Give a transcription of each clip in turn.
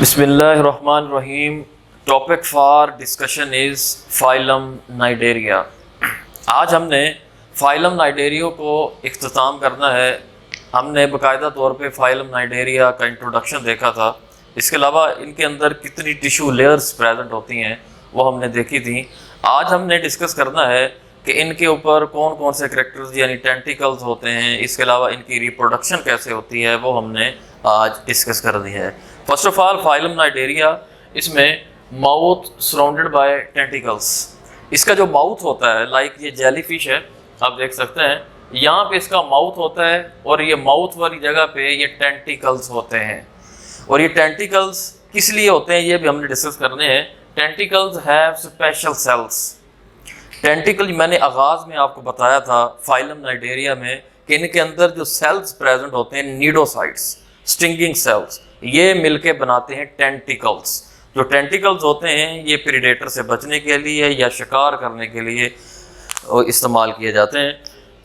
बिस्मिल्लाहिर्रहमानिर्रहीम। Topic for discussion is phylum Cnidaria. आज हमने फाइलम नाइडेरियो को इख्तिताम करना है। हमने बाकायदा तौर पे फाइलम नाइडेरिया का इंट्रोडक्शन देखा था। इसके अलावा इनके अंदर कितनी टिश्यू लेयर्स प्रेजेंट होती हैं वो हमने देखी थी। आज हमने डिस्कस करना है कि इनके ऊपर कौन कौन से करेक्टर्स यानी टेंटिकल्स होते हैं। इसके अलावा इनकी रिप्रोडक्शन कैसे होती है वो हमने आज डिस्कस कर दी है। First of all phylum Cnidaria, इसमें माउथ सराउंडेड बाय टेंटिकल्स। इसका जो माउथ होता है, लाइक ये जेली फिश है, आप देख सकते हैं यहाँ पे इसका माउथ होता है और ये माउथ वाली जगह पे ये टेंटिकल्स होते हैं। और ये टेंटिकल्स किस लिए होते हैं ये भी हमने डिस्कस करने हैं। Tentacles have special cells. Tentacle मैंने आगाज में आपको बताया था फाइलम नाइडेरिया में कि इनके अंदर जो सेल्स प्रेजेंट होते हैं नीडोसाइट्स, स्टिंगिंग सेल्स, ये मिलके बनाते हैं टेंटिकल्स। जो टेंटिकल्स होते हैं ये प्रीडेटर से बचने के लिए या शिकार करने के लिए इस्तेमाल किए जाते हैं।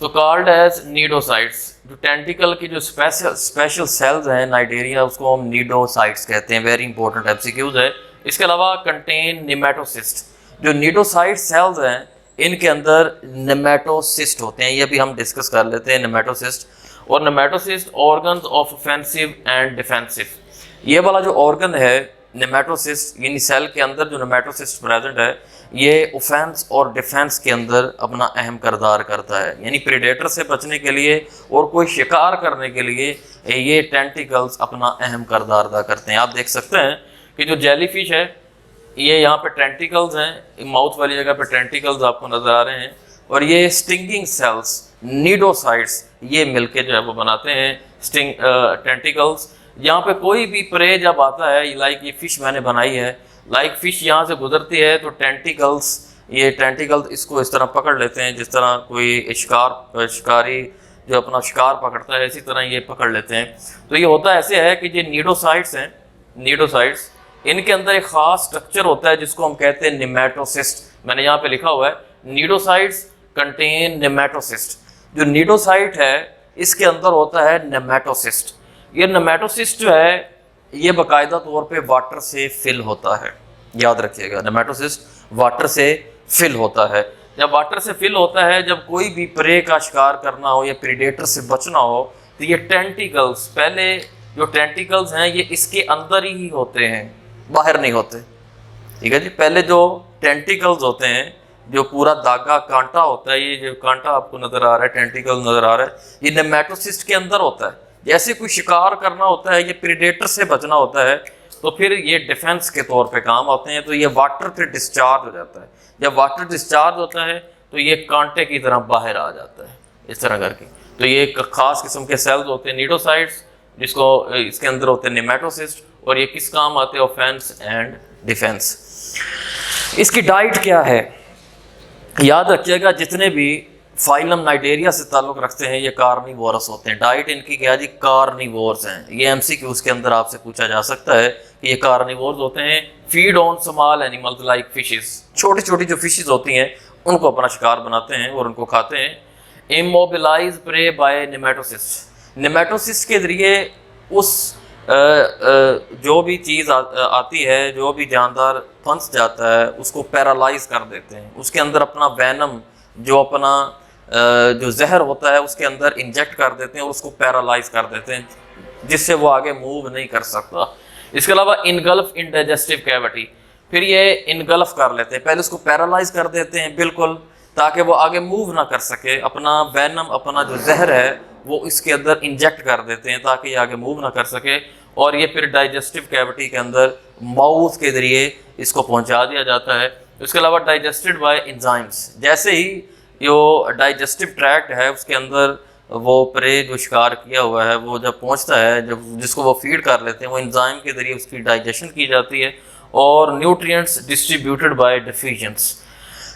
तो कॉल्ड एज नीडोसाइट्स। जो टेंटिकल की जो स्पेशल सेल्स हैं नाइडेरिया, उसको हम नीडोसाइट्स कहते हैं। वेरी इंपॉर्टेंट एमसीक्यूज है। इसके अलावा कंटेन नेमेटोसिस्ट। जो नीडोसाइट सेल्स हैं इनके अंदर नेमेटोसिस्ट होते हैं, ये भी हम डिस्कस कर लेते हैं नेमेटोसिस्ट। और nematocyst organs of offensive and defensive. ये वाला जो ऑर्गन है नेमेटोसिस्ट, यानी सेल के अंदर जो नेमेटोसिस्ट प्रेजेंट है, ये ऑफेंस और डिफेंस के अंदर अपना अहम किरदार करता है। यानी प्रेडेटर से बचने के लिए और कोई शिकार करने के लिए ये टेंटिकल्स अपना अहम किरदार अदा करते हैं। आप देख सकते हैं कि जो जेली फिश है ये यहाँ पे टेंटिकल्स हैं, माउथ वाली जगह पे टेंटिकल्स आपको नजर आ रहे हैं। और ये स्टिंगिंग सेल्स नीडोसाइट्स ये मिलके जो है वो बनाते हैं टेंटिकल्स। यहाँ पे कोई भी प्रे जब आता है, लाइक ये फिश मैंने बनाई है, लाइक फिश यहाँ से गुजरती है तो टेंटिकल्स, ये टेंटिकल्स इसको इस तरह पकड़ लेते हैं जिस तरह कोई शिकारी जो अपना शिकार पकड़ता है, इसी तरह ये पकड़ लेते हैं। तो ये होता ऐसे है कि ये नीडोसाइट्स हैं, नीडोसाइट्स, इनके अंदर एक खास स्ट्रक्चर होता है जिसको हम कहते हैं नेमेटोसिस्ट। मैंने यहाँ पे लिखा हुआ है नीडोसाइट्स कंटेन नेमेटोसिस्ट। जो नीडोसाइट है इसके अंदर होता है नेमेटोसिस्ट। ये नेमेटोसिस्ट जो है ये बाकायदा तौर पे वाटर से फिल होता है। याद रखिएगा, नेमेटोसिस्ट वाटर से फिल होता है। जब वाटर से फिल होता है, जब कोई भी प्रे का शिकार करना हो या प्रीडेटर से बचना हो, तो ये टेंटिकल्स, पहले जो टेंटिकल्स हैं ये इसके अंदर ही होते हैं, बाहर नहीं होते। ठीक है जी। पहले जो टेंटिकल्स होते हैं, जो पूरा धागा कांटा होता है, ये जो कांटा आपको नजर आ रहा है, टेंटिकल नजर आ रहा है, ये नेमेटोसिस्ट के अंदर होता है। जैसे कोई शिकार करना होता है, ये प्रीडेटर से बचना होता है, तो फिर ये डिफेंस के तौर पे काम आते हैं। तो ये वाटर फिर डिस्चार्ज हो जाता है। जब वाटर डिस्चार्ज होता है तो ये कांटे की तरह बाहर आ जाता है, इस तरह करके। तो ये एक खास किस्म के सेल्स होते हैं नीडोसाइट्स, जिसको इसके अंदर होते हैं नेमेटोसिस्ट। और ये किस काम आते हैं? Offence and defence. इसकी डाइट क्या है? याद रखिएगा, जितने भी फाइलम नाइडेरिया से ताल्लुक़ रखते हैं ये कार्निवोरस होते हैं। डाइट इनकी क्या जी? कार्निवोर्स हैं। ये एमसीक्यूज के अंदर आपसे पूछा जा सकता है कि ये कार्निवोर्स होते हैं। Feed on small animals like fishes. छोटी छोटी जो फिशेस होती हैं उनको अपना शिकार बनाते हैं और उनको खाते हैं। Immobilize prey by nematocyst. Nematocyst के जरिए उस जो भी चीज़ आती है, जो भी जानदार फंस जाता है, उसको पैरालाइज कर देते हैं। उसके अंदर अपना वैनम, जो अपना जो जहर होता है उसके अंदर इंजेक्ट कर देते हैं और उसको पैरालाइज कर देते हैं, जिससे वो आगे मूव नहीं कर सकता। इसके अलावा इनगल्फ इन डाइजेस्टिव कैविटी। फिर ये इनगल्फ कर लेते हैं, पहले उसको पैरालाइज कर देते हैं बिल्कुल, ताकि वो आगे मूव ना कर सके। अपना वैनम, अपना जो जहर है वो इसके अंदर इंजेक्ट कर देते हैं ताकि ये आगे मूव ना कर सके। और ये फिर डाइजेस्टिव कैविटी के अंदर माउथ के जरिए इसको पहुंचा दिया जाता है। इसके अलावा डाइजेस्टेड बाय एंजाइम्स। जैसे ही जो डाइजेस्टिव ट्रैक्ट है उसके अंदर वो प्रे जो शिकार किया हुआ है वो जब पहुंचता है, जब जिसको वो फीड कर लेते हैं, वो एंजाइम के जरिए उसकी डाइजेशन की जाती है। और न्यूट्रिएंट्स डिस्ट्रीब्यूटेड बाय डिफिशिएंट्स।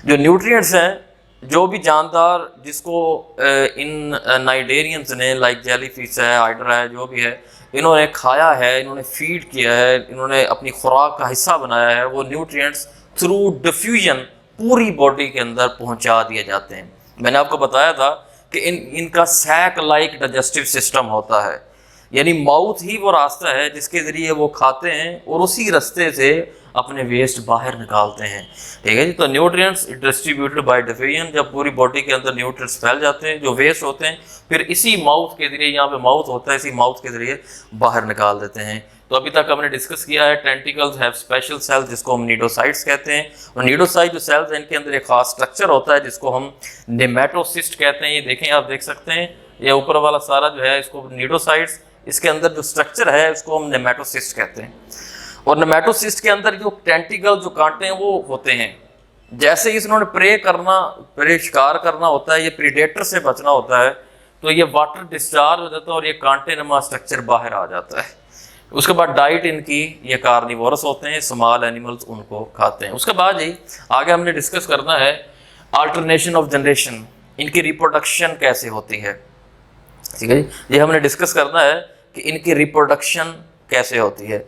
जो न्यूट्रिएंट्स हैं, जो भी जानदार जिसको इन नाइडेरियंस ने, लाइक जेली फिश है, हाइड्रा है, जो भी है, इन्होंने खाया है, इन्होंने फीड किया है, इन्होंने अपनी खुराक का हिस्सा बनाया है, वो न्यूट्रिएंट्स थ्रू डिफ्यूजन पूरी बॉडी के अंदर पहुंचा दिए जाते हैं। मैंने आपको बताया था कि इनका सैक लाइक डाइजेस्टिव सिस्टम होता है। यानी माउथ ही वो रास्ता है जिसके ज़रिए वो खाते हैं और उसी रास्ते से अपने वेस्ट बाहर निकालते हैं। ठीक है जी। तो न्यूट्रिएंट्स डिस्ट्रीब्यूटेड बाय डिफेजन, जब पूरी बॉडी के अंदर न्यूट्रिएंट्स फैल जाते हैं जो वेस्ट होते हैं, फिर इसी माउथ के ज़रिए, यहाँ पे माउथ होता है, इसी माउथ के ज़रिए बाहर निकाल देते हैं। तो अभी तक हमने डिस्कस किया है टेंटिकल्स हैव स्पेशल सेल्स जिसको हम नीडोसाइट्स कहते हैं, और नीडोसाइट जो सेल्स हैं इनके अंदर एक खास स्ट्रक्चर होता है जिसको हम नेमेटोसिस्ट कहते हैं। ये देखें, आप देख सकते हैं, ये ऊपर वाला सारा जो है इसको नीडोसाइट्स, इसके अंदर जो स्ट्रक्चर है उसको हम नेमेटोसिस्ट कहते हैं। और नेमेटोसिस्ट के अंदर जो टेंटिकल, जो कांटे हैं वो होते हैं। जैसे ही इन्होंने प्रे शिकार करना होता है, ये प्रीडेटर से बचना होता है, तो ये वाटर डिस्चार्ज हो जाता है और ये कांटे नुमा स्ट्रक्चर बाहर आ जाता है। उसके बाद डाइट इनकी, ये कार्निवोरस होते हैं, स्मॉल एनिमल्स उनको खाते हैं। उसके बाद ही आगे हमने डिस्कस करना है अल्टरनेशन ऑफ जनरेशन, इनकी रिप्रोडक्शन कैसे होती है। ठीक है जी, ये हमने डिस्कस करना है कि इनकी रिप्रोडक्शन कैसे होती है।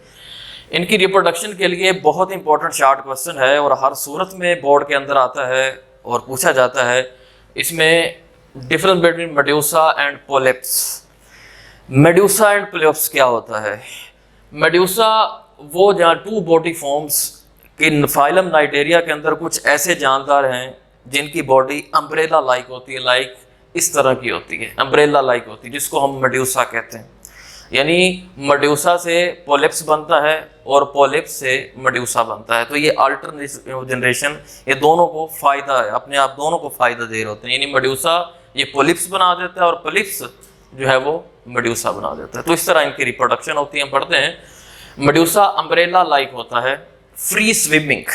इनकी रिप्रोडक्शन के लिए बहुत इंपॉर्टेंट शार्ट क्वेश्चन है और हर सूरत में बोर्ड के अंदर आता है और पूछा जाता है। इसमें difference between medusa and polyps. Medusa and polyps क्या होता है? मेड्यूसा वो जहाँ टू बॉडी फॉर्म्स कि फाइलम नाइडेरिया के अंदर कुछ ऐसे जानदार हैं जिनकी बॉडी अम्ब्रेला लाइक होती है, लाइक इस तरह की होती है, अम्ब्रेला लाइक होती है, जिसको हम मेड्यूसा कहते हैं। यानी मेड्यूसा से पोलिप्स बनता है और पोलिप्स से मेड्यूसा बनता है। तो ये अल्टरनेट जनरेशन, ये दोनों को फ़ायदा है, अपने आप दोनों को फ़ायदा दे रहे होते हैं। यानी मेड्यूसा ये पोलिप्स बना देता है और पोलिप्स जो है वो मेड्यूसा बना देता है। तो इस तरह इनकी रिप्रोडक्शन होती है। हम पढ़ते हैं मेड्यूसा अम्ब्रेला लाइक होता है, फ्री स्विमिंग,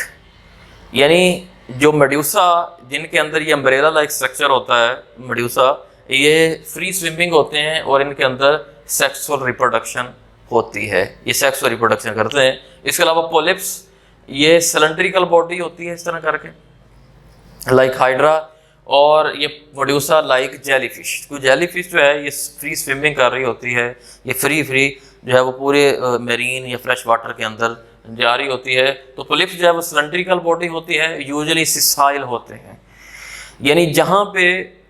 यानी जो मेड्यूसा जिनके अंदर ये अम्ब्रेला लाइक स्ट्रक्चर होता है, मेड्यूसा ये फ्री स्विमिंग होते हैं और इनके अंदर सेक्सुअल रिप्रोडक्शन होती है, ये सेक्सुअल रिप्रोडक्शन करते हैं। इसके अलावा पोलिप्स ये सिलेंड्रिकल बॉडी होती है इस तरह करके, लाइक हाइड्रा, और ये मेड्यूसा लाइक जेलीफिश। तो जेलीफिश जो है ये फ्री स्विमिंग कर रही होती है, ये फ्री जो है वो पूरे मेरीन या फ्रेश वाटर के अंदर जा रही होती है। तो पोलिप्स जो है वो सिलेंड्रिकल बॉडी होती है, यूजुअली सिसाइल होते हैं, यानी जहाँ पे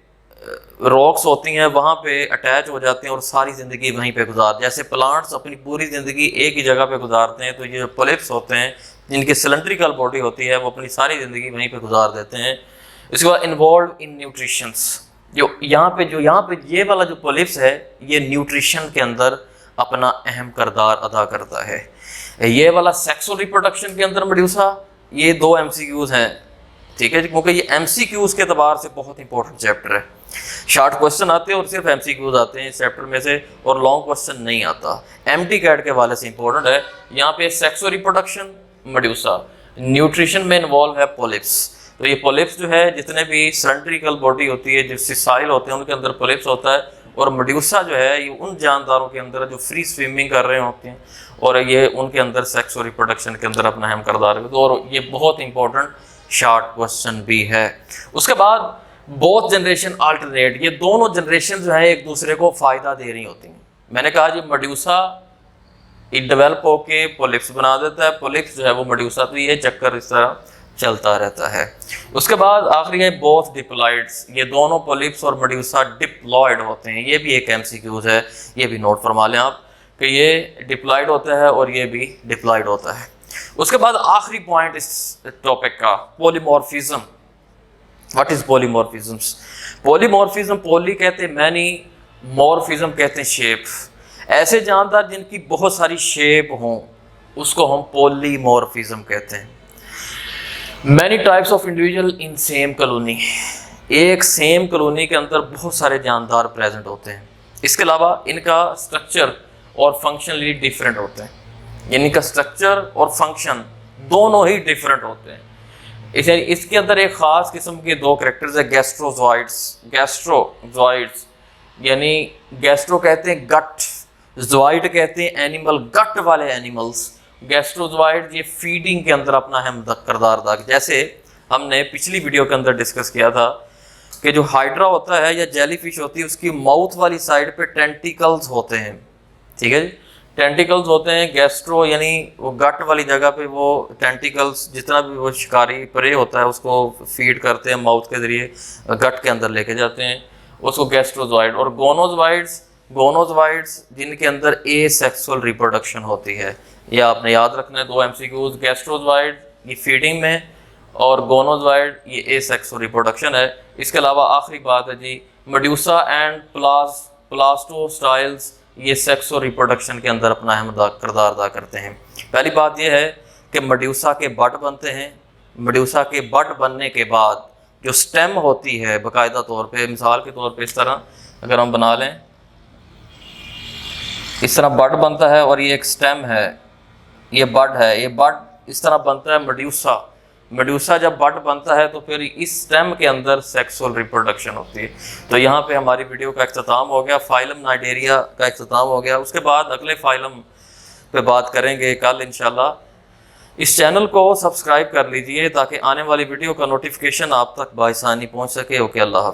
रॉक्स होती हैं वहाँ पे अटैच हो जाते हैं और सारी ज़िंदगी वहीं पे गुजार, जैसे प्लांट्स अपनी पूरी ज़िंदगी एक ही जगह पे गुजारते हैं, तो ये पोलिप्स होते हैं जिनकी सिलेंड्रिकल बॉडी होती है वो अपनी सारी ज़िंदगी वहीं पे गुजार देते हैं। इसके बाद इन्वॉल्व इन न्यूट्रिशंस, जो यहाँ पे ये वाला जो पोलिप्स है ये न्यूट्रिशन के अंदर अपना अहम किरदार अदा करता है। ये वाला सेक्सुअल रिप्रोडक्शन के अंदर मेड्यूसा, ये 2 MCQs हैं। ठीक है जी, क्योंकि ये MCQs के अतबार से बहुत इंपॉर्टेंट चैप्टर है। शॉर्ट क्वेश्चन आते हैं और सिर्फ MCQs आते हैं इस चैप्टर में से, और लॉन्ग क्वेश्चन नहीं आता। MT कैट के वाले से इंपॉर्टेंट है। यहाँ पे सेक्सुअल रिप्रोडक्शन मेड्यूसा, न्यूट्रिशन में इन्वॉल्व है पोलिप्स। तो ये पोलिप्स जो है जितने भी सिलेंड्रिकल बॉडी होती है, जो सिसाइल होते हैं, उनके अंदर पोलिप्स होता है, और मेड्यूसा जो है ये उन जानदारों के अंदर जो फ्री स्विमिंग कर रहे होते हैं और ये उनके अंदर सेक्सुअल रिप्रोडक्शन के अंदर अपना अहम किरदार है। और ये बहुत इंपॉर्टेंट शॉर्ट क्वेश्चन भी है। उसके बाद बोथ जनरेशन अल्टरनेट, ये दोनों जनरेशन जो है एक दूसरे को फ़ायदा दे रही होती हैं। मैंने कहा जी मेड्यूसा डेवलप होके पोलिप्स बना देता है, पोलिप्स जो है वो मेड्यूसा, तो ये चक्कर इस तरह चलता रहता है। उसके बाद आखिरी है बोथ डिप्लॉइड्स, ये दोनों पोलिप्स और मेड्यूसा डिप्लॉयड होते हैं। ये भी एक MCQs है, ये भी नोट फरमा लें आप कि ये डिप्लॉयड होता है और ये भी डिप्लॉयड होता है। उसके बाद आखिरी पॉइंट इस टॉपिक का, polymorphism. What is polymorphisms? Polymorphism, poly कहते हैं मैनी, मॉर्फिज्म कहते हैं शेप। ऐसे जानदार जिनकी बहुत सारी शेप हों उसको हम पॉलीमॉर्फिज्म कहते हैं। Many types of individual in same colony, एक सेम कॉलोनी के अंदर बहुत सारे जानदार प्रेजेंट होते हैं। इसके अलावा इनका स्ट्रक्चर और फंक्शनली डिफरेंट होते हैं, यानी इनका स्ट्रक्चर और फंक्शन दोनों ही डिफरेंट होते हैं। इसके अंदर एक ख़ास किस्म के 2 कैरेक्टर्स है, गैस्ट्रोजॉइड्स, यानी गैस्ट्रो कहते हैं गट, जॉइड कहते हैं एनिमल, गट वाले एनिमल्स। गैस्ट्रोजॉइड ये फीडिंग के अंदर अपना अहम किरदार अदा, जैसे हमने पिछली वीडियो के अंदर डिस्कस किया था कि जो हाइड्रा होता है या जेलीफिश होती है उसकी माउथ वाली साइड पे टेंटिकल्स होते हैं। ठीक है जी, टेंटिकल्स होते हैं। गैस्ट्रो यानी वो गट वाली जगह पे वो टेंटिकल्स, जितना भी वो शिकारी प्रे होता है उसको फीड करते हैं, माउथ के ज़रिए गट के अंदर लेके जाते हैं, उसको गैस्ट्रोजॉइड। और गोनोजॉइड्स, गोनोजोइड्स जिनके अंदर ए सेक्सुअल रिप्रोडक्शन होती है, ये आपने याद रखना है। 2 MCQs, गैस्ट्रोजोइड ये फीडिंग में, और गोनोजोइड ये ए सेक्सुअल रिप्रोडक्शन है। इसके अलावा आखिरी बात है जी, मेडुसा एंड प्लास्टोस्टाइल्स ये सेक्सुअल रिप्रोडक्शन के अंदर अपना अहम किरदार अदा करते हैं। पहली बात यह है कि मेडुसा के बड बनते हैं। मेडुसा के बड बनने के बाद जो स्टेम होती है बाकायदा तौर पे, मिसाल के तौर पे इस तरह अगर हम बना लें, इस तरह बड बनता है और ये एक स्टेम है, ये बड है, ये बड इस तरह बनता है मेडुसा। मेडुसा जब बड बनता है तो फिर इस स्टेम के अंदर सेक्सुअल रिप्रोडक्शन होती है। तो यहाँ पे हमारी वीडियो का इख्तिताम हो गया, फाइलम नाइडेरिया का इख्तिताम हो गया। उसके बाद अगले फाइलम पे बात करेंगे कल इंशाल्लाह। इस चैनल को सब्सक्राइब कर लीजिए ताकि आने वाली वीडियो का नोटिफिकेशन आप तक बासानी पहुँच सके। ओके, अल्लाह हाफ़िज़।